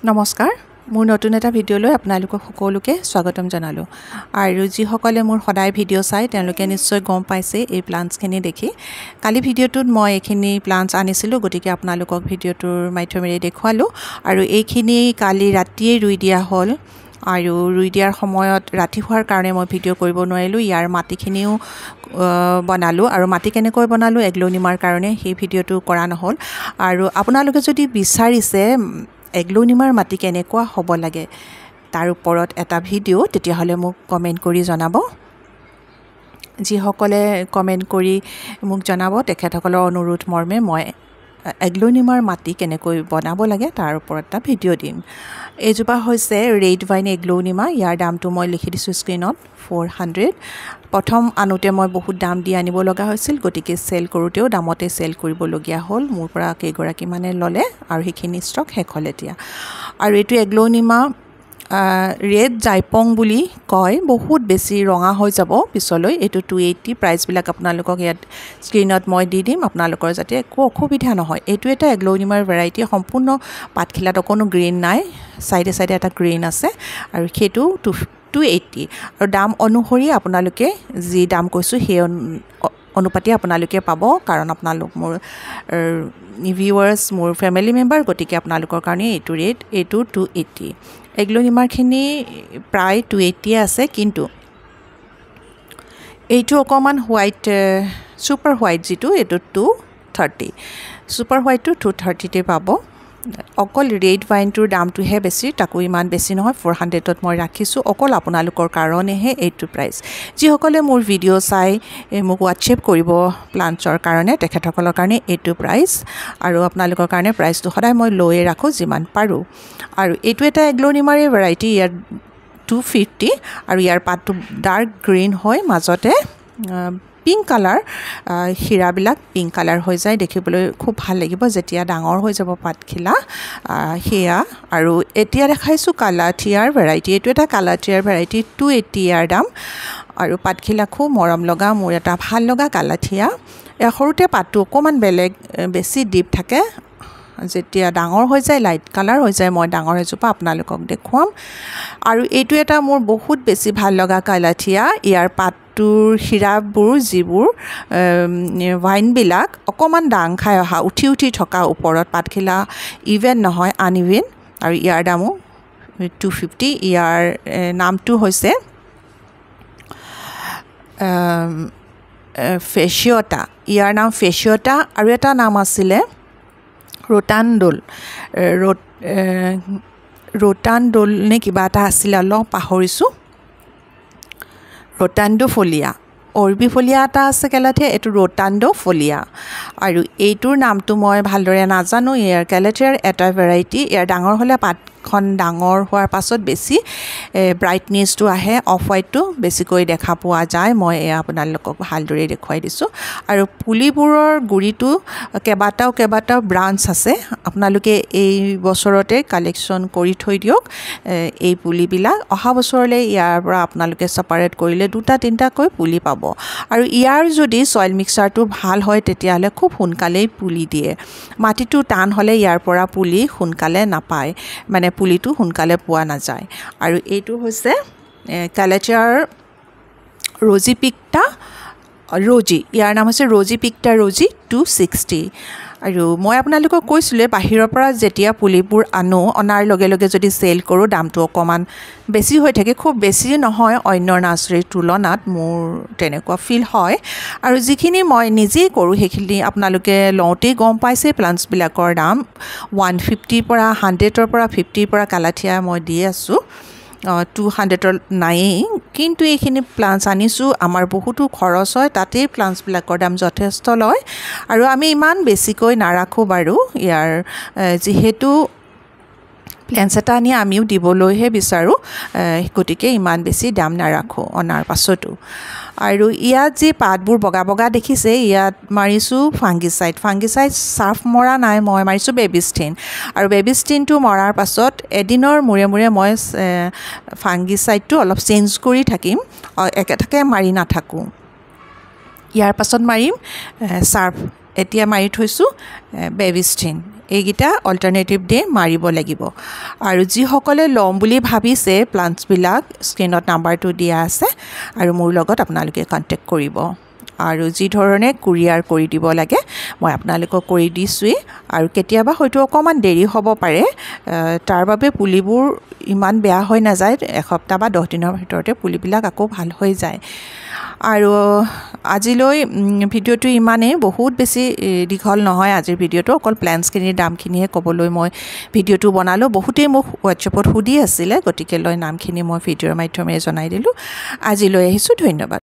নমস্কাৰ মোৰ নতুন এটা ভিডিঅ'লৈ আপোনালোকক সকলোকে স্বাগতম জনালোঁ আৰু যিসকলে মোৰ সদায় ভিডিঅ' চাই তেওঁলোকে নিশ্চয় গম পাইছে এই প্লান্টছখিনি দেখি কালি ভিডিঅ'টোত মই এইখিনি প্লান্টছ আনিছিলোঁ গতিকে আপোনালোকক ভিডিঅ'টোৰ মাধ্যমেৰে দেখুৱালোঁ আৰু এইখিনি কালি ৰাতিয়ে ৰুই দিয়া হ'ল আৰু ৰুই দিয়াৰ সময়ত ৰাতি হোৱাৰ কাৰণে মই ভিডিঅ' কৰিব নোৱাৰিলোঁ ইয়াৰ মাটিখিনিও বনালোঁ আৰু মাটি কেনেকৈ বনালোঁ এগ্লোনিমাৰ কাৰণে সেই ভিডিঅ'টো কৰা নহ'ল আৰু আপোনালোকে যদি বিচাৰিছে এগ্লোনিমাৰ মাটি কেনেকুৱা হ'ব লাগে তাৰ ওপৰত এটা ভিডিঅ' তেতিয়াহ'লে মোক কমেণ্ট কৰি জনাব যিসকলে কমেণ্ট কৰি মোক জনাব তেখেতসকলৰ অনুৰোধ মৰ্মে মই এগ্লোনিমাৰ মাটি কেনেকৈ বনাব লাগে তাৰ ওপৰত এটা ভিডিঅ' দিম এইজোপা হৈছে ৰেড ভাইন এগ্লোনিমা ইয়াৰ দামটো মই লিখি দিছোঁ স্ক্ৰীনত 400 প্ৰথম আনোতে মই বহুত দাম দি আনিব লগা হৈছিল গতিকে সেল কৰোতেও দামতে সেল কৰিবলগীয়া হ'ল মোৰ পৰা কেইগৰাকী মানে ল'লে আৰু সেইখিনি ষ্টক শেষ হ'ল এতিয়া আৰু এইটো এগ্লোনিমা ৰেড জাইপং বুলি কয় বহুত বেছি ৰঙা হৈ যাব পিছলৈ এইটো 280 প্ৰাইচবিলাক আপোনালোকক ইয়াত স্ক্ৰীনত মই দি দিম আপোনালোকৰ যাতে একো অসুবিধা নহয় এইটো এটা এগ্লোনিমাৰ ভেৰাইটি সম্পূৰ্ণ পাতখিলাত কোনো গ্ৰীণ নাই সাইডে সাইডে এটা গ্ৰীণ আছে আৰু সেইটো 280 আৰু দাম অনুসৰি আপোনালোকে যি দাম কৈছোঁ সেই অনুপাতে আপোনালোকে পাব কাৰণ আপোনালোক মোৰ ভিউৱাৰ্ছ মোৰ ফেমিলি মেম্বাৰ গতিকে আপোনালোকৰ কাৰণে এইটো ৰেট এইটো 280 এগ্লোনিমাৰখিনি প্ৰায় 280 আছে কিন্তু এইটো অকমান হোৱাইট সুপাৰ হোৱাইট যিটো এইটো 230 সুপাৰ হোৱাইটটো 230 পাব অকল ৰেড ভাইনটোৰ দামটোহে বেছি তাকো ইমান বেছি নহয় 400ত মই ৰাখিছোঁ অকল আপোনালোকৰ কাৰণেহে এইটো প্ৰাইচ যিসকলে মোৰ ভিডিঅ' চাই মোক হোৱাটছএপ কৰিব প্লান্টছৰ কাৰণে তেখেতসকলৰ কাৰণে এইটো প্ৰাইচ আৰু আপোনালোকৰ কাৰণে প্ৰাইচটো সদায় মই লৈয়ে ৰাখোঁ যিমান পাৰোঁ আৰু এইটো এটা এগ্লোনিমাৰে ভেৰাইটি ইয়াৰ 250 আৰু ইয়াৰ পাতটো ডাৰ্ক গ্ৰীণ হয় মাজতে পিংক কালাৰ হিৰাবিলাক পিংক কালাৰ হৈ যায় দেখিবলৈ খুব ভাল লাগিব যেতিয়া ডাঙৰ হৈ যাব পাতখিলা হেয়া আৰু এতিয়া দেখাইছোঁ কালাথিয়াৰ ভেৰাইটি এইটো এটা কালাথিয়াৰ ভেৰাইটি 280 ইয়াৰ দাম আৰু পাতখিলা খুব মৰম লগা মোৰ এটা ভাল লগা কালাথিয়া সৰুতে পাতটো অকণমান বেলেগ বেছি ডিপ থাকে যেতিয়া ডাঙৰ হৈ যায় লাইট কালাৰ হৈ যায় মই ডাঙৰ এজোপা আপোনালোকক দেখুৱাম আৰু এইটো এটা মোৰ বহুত বেছি ভাল লগা কালাথিয়া ইয়াৰ পাতটোৰ হিৰাবোৰ যিবোৰ ভাইনবিলাক অকণমান ডাং খাই অহা উঠি উঠি থকা ওপৰত পাতখিলা ইভেন নহয় আনইভেন আৰু ইয়াৰ দামো 250 ইয়াৰ নামটো হৈছে ফেচিয়টা ইয়াৰ নাম ফেচিয়টা আৰু এটা নাম আছিলে ৰোটানডোল নে কিবা এটা আছিলে অলপ পাহৰিছোঁ ৰোটাণ্ডোফলিয়া অৰ্বিফলিয়া এটা আছে কেলাথিয়া এইটো ৰোটাণ্ডোফলিয়া আৰু এইটোৰ নামটো মই ভালদৰে নাজানো ইয়াৰ কেলাথিয়াৰ এটা ভেৰাইটি ইয়াৰ ডাঙৰ হ'লে পাতখন ডাঙৰ হোৱাৰ পাছত বেছি ব্ৰাইটনেছটো আহে অফ হোৱাইটটো বেছিকৈ দেখা পোৱা যায় মই আপোনালোকক ভালদৰে দেখুৱাই দিছোঁ আৰু পুলিবোৰৰ গুৰিটো কেইবাটাও ব্ৰাঞ্চ আছে আপোনালোকে এই বছৰতে কালেকশ্যন কৰি থৈ দিয়ক এই পুলিবিলাক অহা বছৰলৈ ইয়াৰ পৰা আপোনালোকে ছেপাৰেট কৰিলে 2-3টাকৈ পুলি পাব আৰু ইয়াৰ যদি সয়েল মিক্সাৰটো ভাল হয় তেতিয়াহ'লে খুব সোনকালেই পুলি দিয়ে মাটিটো টান হ'লে ইয়াৰ পৰা পুলি সোনকালে নাপায় মানে পুলিটো সোনকালে পোৱা নাযায় আৰু এইটো হৈছে কালাথিয়াৰ ৰজি পিক্টা ৰজি ইয়াৰ নাম হৈছে ৰজি পিক্টা ৰজি 260 আৰু মই আপোনালোকক কৈছিলোঁ বাহিৰৰ পৰা যেতিয়া পুলিবোৰ অনাৰ লগে লগে যদি সেল কৰোঁ দামটো অকণমান বেছি হৈ থাকে খুব বেছি নহয় অন্য নাৰ্চাৰীৰ তুলনাত মোৰ তেনেকুৱা ফিল হয় আৰু যিখিনি মই নিজেই কৰোঁ সেইখিনি আপোনালোকে লওঁতেই গম পাইছে প্লান্টছবিলাকৰ দাম 150 পৰা 100ৰ পৰা 50ৰ পৰা কালাথিয়া মই দি আছোঁ 200ৰ নায়েই কিন্তু এইখিনি প্লান্টছ আনিছোঁ আমাৰ বহুতো খৰচ হয় তাতেই প্লান্টছবিলাকৰ দাম যথেষ্ট লয় আৰু আমি ইমান বেছিকৈ নাৰাখোঁ বাৰু ইয়াৰ যিহেতু প্লেন্টছ এটা আনি আমিও দিবলৈহে বিচাৰোঁ গতিকে ইমান বেছি দাম নাৰাখোঁ অনাৰ পাছতো আৰু ইয়াত যি পাতবোৰ বগা বগা দেখিছে ইয়াত মাৰিছোঁ ফাংগিচাইড চাৰ্ফ মৰা নাই মই মাৰিছোঁ বেবিষ্টিন আৰু বেবিষ্টিনটো মৰাৰ পাছত এদিনৰ মূৰে মূৰে মই ফাংগিচাইডটো অলপ চেঞ্জ কৰি থাকিম একেটাকে মাৰি নাথাকোঁ ইয়াৰ পাছত মাৰিম চাৰ্ফ এতিয়া মাৰি থৈছোঁ বেবিষ্টিন এইকেইটা অল্টাৰনেটিভ ডে মাৰিব লাগিব আৰু যিসকলে ল'ম বুলি ভাবিছে প্লাণ্টছবিলাক স্ক্ৰীনত নাম্বাৰটো দিয়া আছে আৰু মোৰ লগত আপোনালোকে কণ্টেক্ট কৰিব আৰু যি ধৰণে কুৰিয়াৰ কৰি দিব লাগে মই আপোনালোকক কৰি দিছোঁৱেই আৰু কেতিয়াবা হয়তো অকণমান দেৰি হ'ব পাৰে তাৰ বাবে পুলিবোৰ ইমান বেয়া হৈ নাযায় এসপ্তাহ বা 10 দিনৰ ভিতৰতে পুলিবিলাক আকৌ ভাল হৈ যায় আৰু আজিলৈ ভিডিঅ'টো ইমানেই বহুত বেছি দীঘল নহয় আজিৰ ভিডিঅ'টো অকল প্লেণ্টছখিনিৰ দামখিনিহে ক'বলৈ মই ভিডিঅ'টো বনালোঁ বহুতেই মোক হোৱাটছএপত সুধি আছিলে গতিকে লৈ নামখিনি মই ভিডিঅ'ৰ মাধ্যমেৰে জনাই দিলোঁ আজিলৈ আহিছোঁ ধন্যবাদ